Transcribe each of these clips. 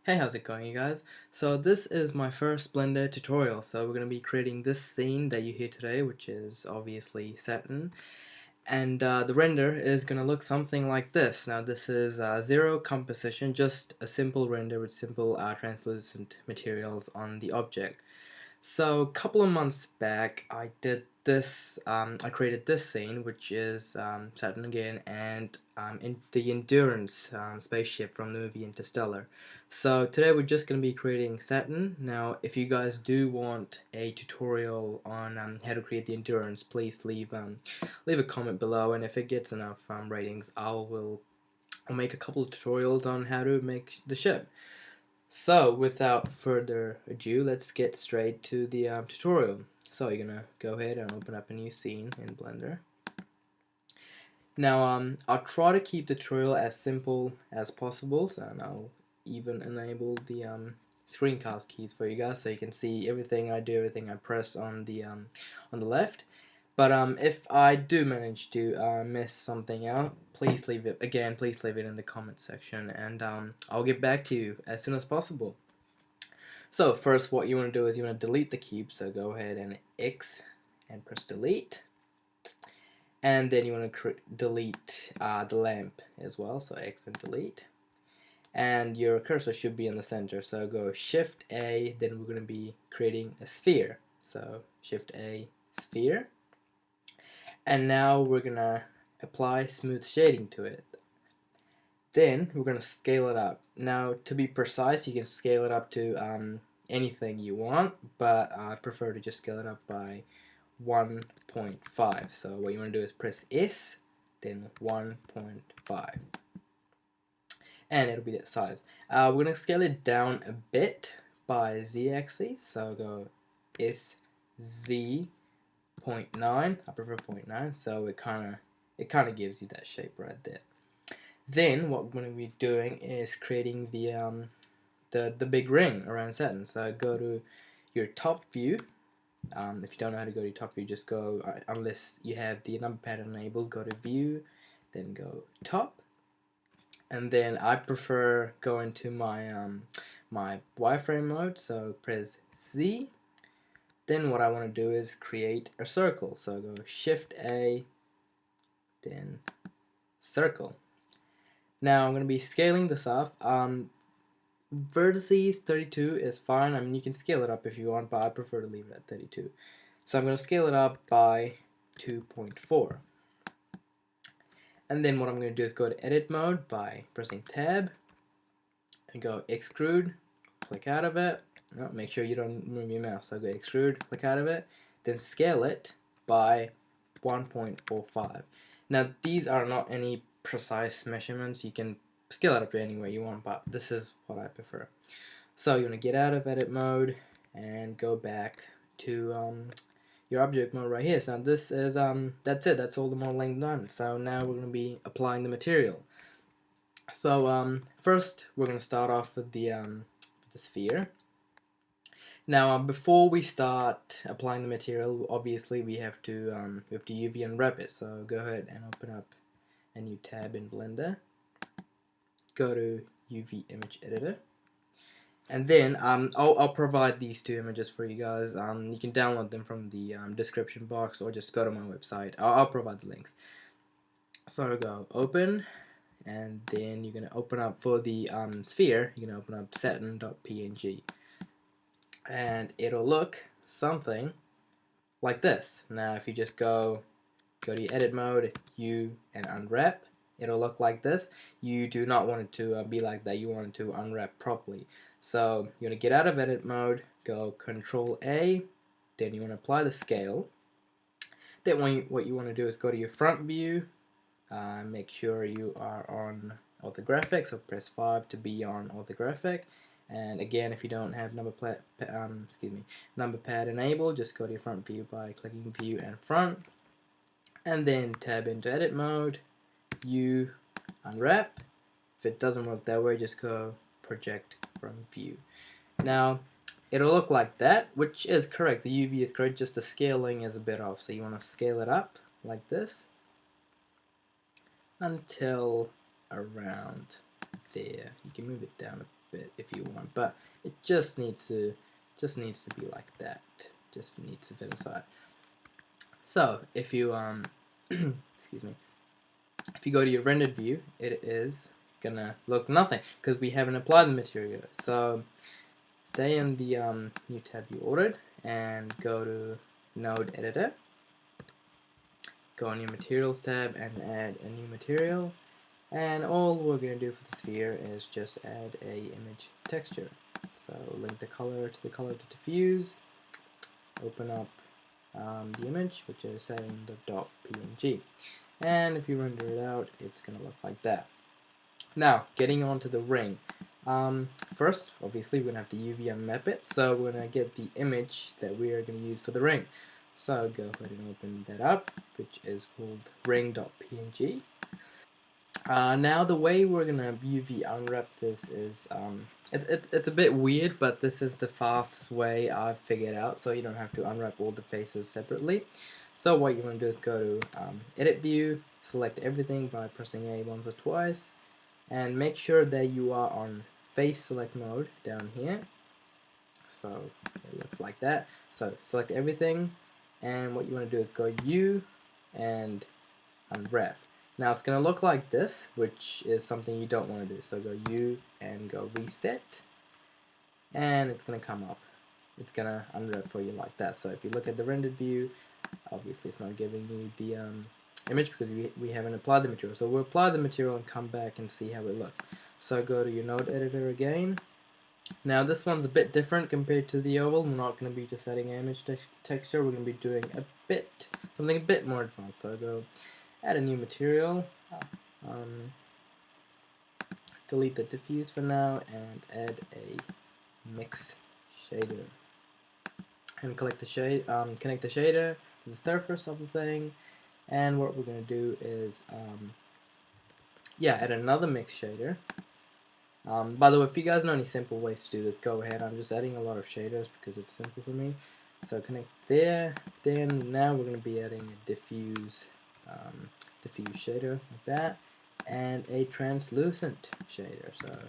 Hey, how's it going, you guys? So this is my first Blender tutorial. So we're going to be creating this scene that you hear today, which is obviously Saturn. And the render is going to look something like this. Now this is zero composition, just a simple render with simple translucent materials on the object. So a couple of months back, I did this. I created this scene, which is Saturn again, and in the Endurance spaceship from the movie Interstellar. So today we're just going to be creating Saturn. Now, if you guys do want a tutorial on how to create the Endurance, please leave a comment below, and if it gets enough ratings, I'll make a couple of tutorials on how to make the ship. So, without further ado, let's get straight to the tutorial. So, you're gonna go ahead and open up a new scene in Blender. Now, I'll try to keep the tutorial as simple as possible, so I'll even enable the screencast keys for you guys, so you can see everything I do, everything I press on the left. But if I do manage to miss something out, please leave it in the comment section, and I'll get back to you as soon as possible. So first, what you want to do is you want to delete the cube. So go ahead and X and press delete, and then you want to delete the lamp as well. So X and delete, and your cursor should be in the center. So go Shift A. Then we're going to be creating a sphere. So Shift A, sphere. And now we're gonna apply smooth shading to it. Then we're gonna scale it up. Now, to be precise, you can scale it up to anything you want, but I prefer to just scale it up by 1.5. So what you want to do is press S, then 1.5, and it'll be that size. We're gonna scale it down a bit by Z-axis. So go S, Z, 0.9. I prefer 0.9, so it kind of gives you that shape right there. Then what we're going to be doing is creating the big ring around Saturn. So go to your top view. If you don't know how to go to your top view, just go, unless you have the number pad enabled, go to view, then go top, and then I prefer going to my my wireframe mode. So press Z. Then what I want to do is create a circle. So go Shift A, then circle. Now I'm going to be scaling this up. Vertices 32 is fine. I mean, you can scale it up if you want, but I prefer to leave it at 32. So I'm going to scale it up by 2.4. And then what I'm going to do is go to edit mode by pressing tab and go extrude, click out of it. No, make sure you don't move your mouse. So go extrude, click out of it, then scale it by 1.45. Now these are not any precise measurements. You can scale it up to anywhere you want, but this is what I prefer. So you want to get out of edit mode and go back to your object mode right here. So this is that's it. That's all the modeling done. So now we're going to be applying the material. So first we're going to start off with the sphere. Now, before we start applying the material, obviously we have to UV unwrap it. So go ahead and open up a new tab in Blender. Go to UV Image Editor, and then I'll provide these two images for you guys. You can download them from the description box, or just go to my website. I'll provide the links. So go open, and then you're gonna open up for the sphere. You're gonna open up Saturn.png. And it'll look something like this. Now if you just go to your edit mode, and unwrap, it'll look like this. You do not want it to be like that. You want it to unwrap properly. So you're going to get out of edit mode, go Control A, then you want to apply the scale. Then what you want to do is go to your front view, make sure you are on orthographic, so press 5 to be on orthographic. And again, if you don't have number pad enabled, just go to your front view by clicking view and front, and then tab into edit mode, unwrap. If it doesn't work that way, just go project from view. Now it'll look like that, which is correct. The UV is correct, just the scaling is a bit off. So you want to scale it up like this until around there. You can move it down a bit if you want, but it just needs to be like that. Just needs to fit inside. So if you excuse me, if you go to your rendered view, it is gonna look nothing because we haven't applied the material. So stay in the new tab you ordered and go to Node Editor. Go on your Materials tab and add a new material. And all we're going to do for the sphere is just add a image texture. So link the color to diffuse. Open up the image, which is Saturn.png. And if you render it out, it's going to look like that. Now, getting onto the ring. First, obviously, we're going to have to UV unmap it. So we're going to get the image that we are going to use for the ring. So go ahead and open that up, which is called ring.png. Now the way we're gonna UV unwrap this is it's a bit weird, but this is the fastest way I've figured out, so you don't have to unwrap all the faces separately. So what you want to do is go to Edit View, select everything by pressing A once or twice, and make sure that you are on Face Select mode down here. So it looks like that. So select everything, and what you want to do is go U and unwrap. Now it's going to look like this, which is something you don't want to do. So go U and go reset, and it's going to come up. It's going to unwrap for you like that. So if you look at the rendered view, obviously it's not giving you the image because we haven't applied the material. So we'll apply the material and come back and see how it looks. So go to your node editor again. Now this one's a bit different compared to the oval. We're not going to be just adding an image texture. We're going to be doing something a bit more advanced. So go add a new material, delete the diffuse for now, and add a mix shader. And connect the shader to the surface of the thing. And what we're going to do is, add another mix shader. By the way, if you guys know any simple ways to do this, go ahead. I'm just adding a lot of shaders because it's simple for me. So connect there. Then now we're going to be adding a diffuse shader like that, and a translucent shader. So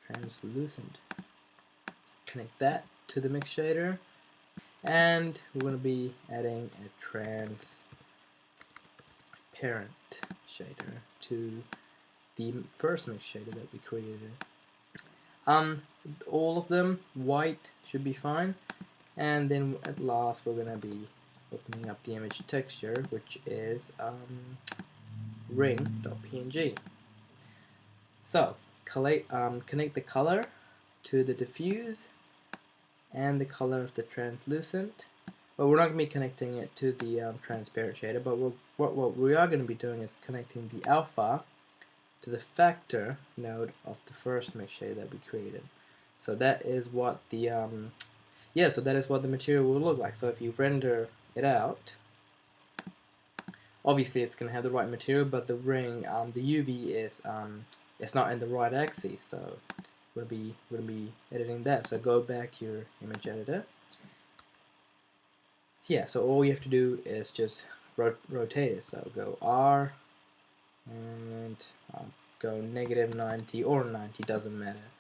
translucent. Connect that to the mix shader, and we're going to be adding a transparent shader to the first mix shader that we created. All of them white should be fine, and then at last we're going to be opening up the image texture, which is ring.png. So connect the color to the diffuse and the color of the translucent, but we're not going to be connecting it to the transparent shader, but what we are going to be doing is connecting the alpha to the factor node of the first mix shader that we created. So that is what the material will look like. So if you render it out, obviously it's going to have the right material, but the ring, the UV is it's not in the right axis, so we're going to be editing that. So go back to your image editor. Yeah, so all you have to do is just rotate it. So go R and go -90 or 90, doesn't matter,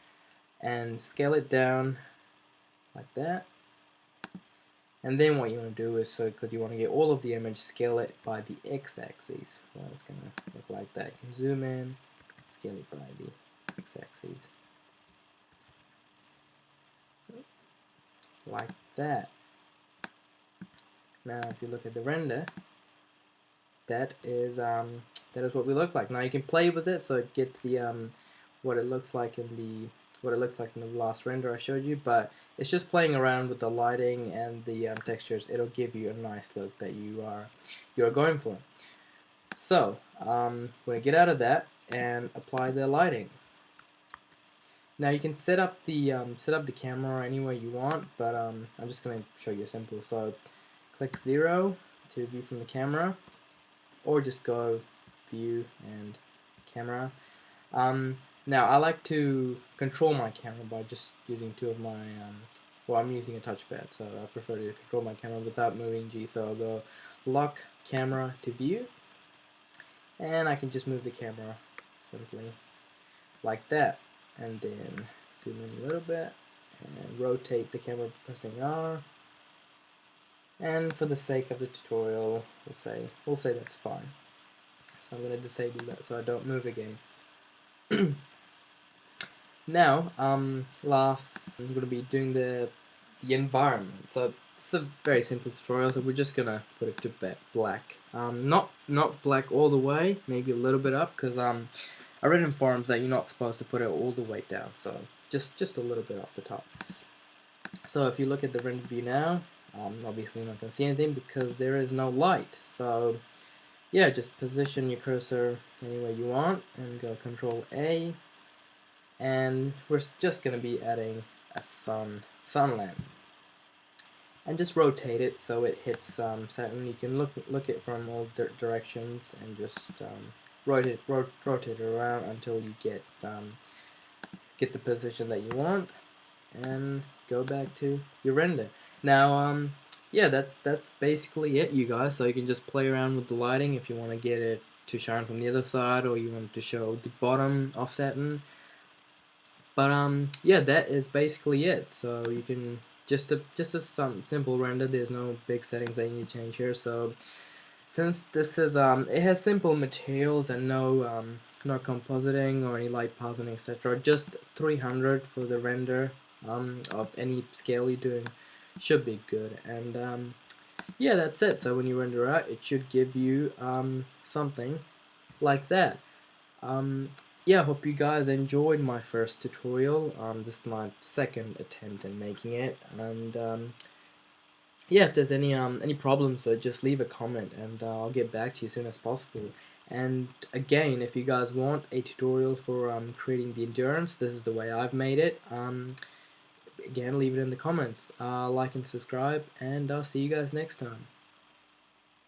and scale it down like that. And then what you want to do is, because you want to get all of the image, scale it by the x-axis. So it's going to look like that. You can zoom in, scale it by the x-axis. Like that. Now if you look at the render, that is what we look like. Now you can play with it so it gets the what it looks like in the last render I showed you, but it's just playing around with the lighting and the textures. It'll give you a nice look that you're going for. So we're gonna get out of that and apply the lighting. Now you can set up the camera any way you want, but I'm just gonna show you simple. So click 0 to view from the camera, or just go view and camera. Now I like to control my camera by just using two of my I'm using a touchpad, so I prefer to control my camera without moving G. So I'll go lock camera to view, and I can just move the camera simply like that, and then zoom in a little bit, and rotate the camera pressing R. And for the sake of the tutorial, we'll say that's fine. So I'm going to disable that so I don't move again. Now, last, I'm going to be doing the environment. So it's a very simple tutorial, so we're just going to put it to black. Not black all the way, maybe a little bit up, because I read in forums that you're not supposed to put it all the way down, so just a little bit off the top. So if you look at the render view now, obviously you're not going to see anything because there is no light. So yeah, just position your cursor anywhere you want and go Control A, and we're just going to be adding a sun lamp, and just rotate it so it hits Saturn. You can look it from all directions and just rotate it around until you get the position that you want, and go back to your render. Now, yeah, that's basically it, you guys. So you can just play around with the lighting if you want to get it to shine from the other side, or you want to show the bottom of Saturn. But yeah, that is basically it. So you can just a simple render. There's no big settings that you need to change here. So since this is it has simple materials and no compositing or any light pathing, etc. Just 300 for the render of any scale you're doing should be good. And yeah, that's it. So when you render out, it should give you something like that. Yeah, hope you guys enjoyed my first tutorial. This is my second attempt in making it, and yeah, if there's any problems, just leave a comment, and I'll get back to you as soon as possible. And again, if you guys want a tutorial for creating the endurance, this is the way I've made it. Again, leave it in the comments. Like and subscribe, and I'll see you guys next time.